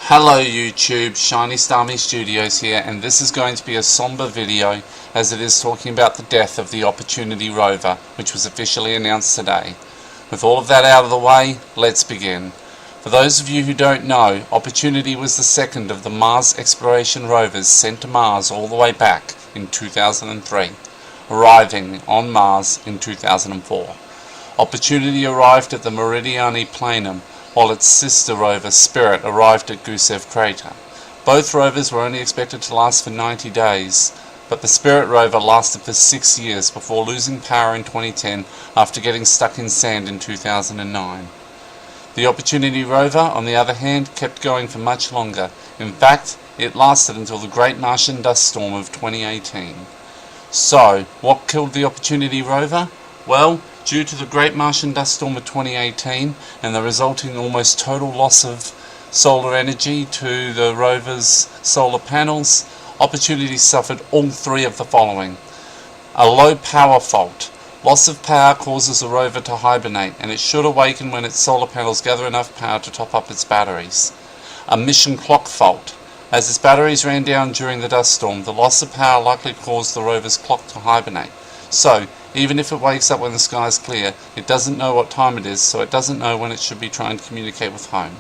Hello YouTube, Shiny Starmie Studios here, and this is going to be a somber video as it is talking about the death of the Opportunity rover, which was officially announced today. With all of that out of the way, let's begin. For those of you who don't know, Opportunity was the second of the Mars exploration rovers sent to Mars all the way back in 2003, arriving on Mars in 2004. Opportunity arrived at the Meridiani Planum, while its sister rover Spirit arrived at Gusev Crater. Both rovers were only expected to last for 90 days, but the Spirit rover lasted for 6 years before losing power in 2010 after getting stuck in sand in 2009. The Opportunity rover, on the other hand, kept going for much longer. In fact, it lasted until the Great Martian Dust Storm of 2018. So, what killed the Opportunity rover? Well, due to the Great Martian Dust Storm of 2018 and the resulting almost total loss of solar energy to the rover's solar panels, Opportunity suffered all three of the following. A low power fault. Loss of power causes the rover to hibernate, and it should awaken when its solar panels gather enough power to top up its batteries. A mission clock fault. As its batteries ran down during the dust storm, the loss of power likely caused the rover's clock to hibernate. So, even if it wakes up when the sky is clear, it doesn't know what time it is, so it doesn't know when it should be trying to communicate with home.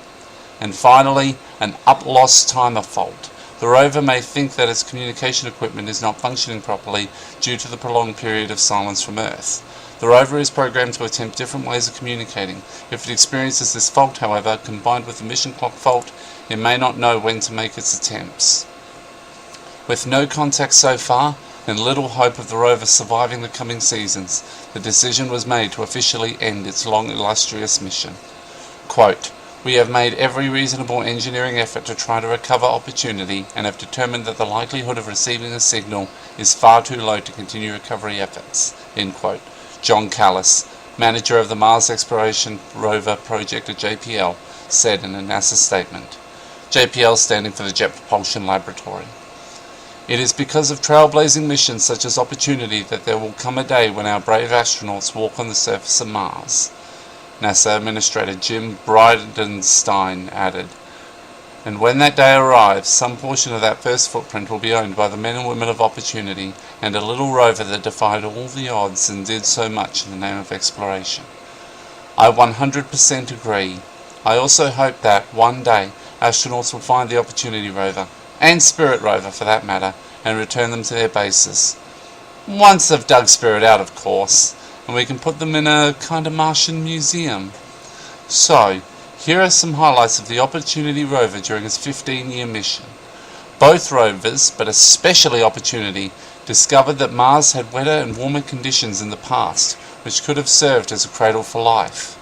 And finally, an up-loss timer fault. The rover may think that its communication equipment is not functioning properly due to the prolonged period of silence from Earth. The rover is programmed to attempt different ways of communicating. If it experiences this fault, however, combined with the mission clock fault, it may not know when to make its attempts. With no contact so far, and little hope of the rover surviving the coming seasons, the decision was made to officially end its long illustrious mission. Quote, "We have made every reasonable engineering effort to try to recover Opportunity and have determined that the likelihood of receiving a signal is far too low to continue recovery efforts." End quote. John Callis, manager of the Mars Exploration Rover project at JPL, said in a NASA statement. JPL standing for the Jet Propulsion Laboratory. It is because of trailblazing missions such as Opportunity that there will come a day when our brave astronauts walk on the surface of Mars, NASA Administrator Jim Bridenstine added. And when that day arrives, some portion of that first footprint will be owned by the men and women of Opportunity and a little rover that defied all the odds and did so much in the name of exploration. I 100% agree. I also hope that, one day, astronauts will find the Opportunity rover, and Spirit rover for that matter, and return them to their bases. Once they've dug Spirit out, of course, and we can put them in a kind of Martian museum. So, here are some highlights of the Opportunity rover during its 15-year mission. Both rovers, but especially Opportunity, discovered that Mars had wetter and warmer conditions in the past, which could have served as a cradle for life.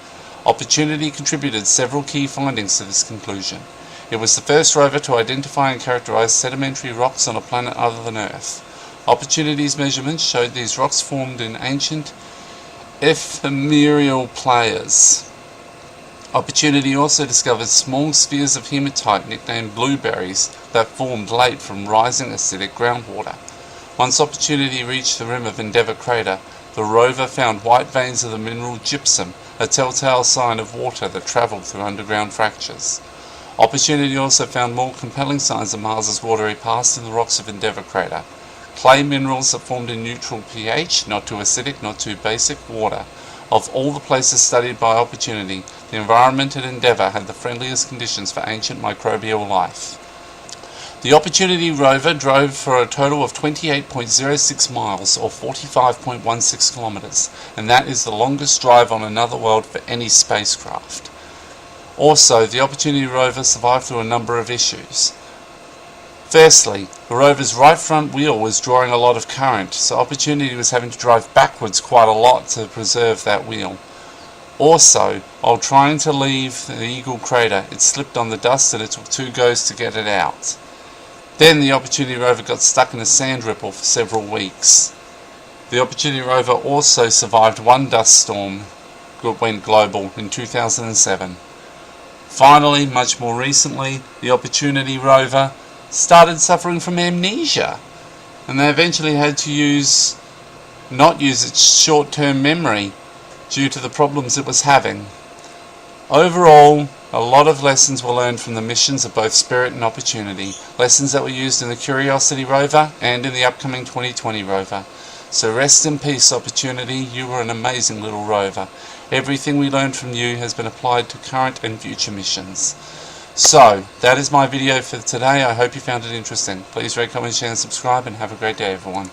Opportunity contributed several key findings to this conclusion. It was the first rover to identify and characterize sedimentary rocks on a planet other than Earth. Opportunity's measurements showed these rocks formed in ancient ephemeral playas. Opportunity also discovered small spheres of hematite nicknamed blueberries that formed late from rising acidic groundwater. Once Opportunity reached the rim of Endeavour Crater, the rover found white veins of the mineral gypsum, a telltale sign of water that travelled through underground fractures. Opportunity also found more compelling signs of Mars's watery past in the rocks of Endeavour Crater. Clay minerals that formed in neutral pH, not too acidic, not too basic water. Of all the places studied by Opportunity, the environment at Endeavour had the friendliest conditions for ancient microbial life. The Opportunity rover drove for a total of 28.06 miles, or 45.16 kilometers, and that is the longest drive on another world for any spacecraft. Also, the Opportunity rover survived through a number of issues. Firstly, the rover's right front wheel was drawing a lot of current, so Opportunity was having to drive backwards quite a lot to preserve that wheel. Also, while trying to leave the Eagle crater, it slipped on the dust and it took 2 goes to get it out. Then the Opportunity rover got stuck in a sand ripple for several weeks. The Opportunity rover also survived one dust storm that went global in 2007. Finally, much more recently, the Opportunity rover started suffering from amnesia, and they eventually had to not use its short-term memory due to the problems it was having. Overall, a lot of lessons were learned from the missions of both Spirit and Opportunity, lessons that were used in the Curiosity rover and in the upcoming 2020 rover. So rest in peace, Opportunity, you were an amazing little rover. Everything we learned from you has been applied to current and future missions. So, that is my video for today. I hope you found it interesting. Please rate, comment, share and subscribe, and have a great day everyone.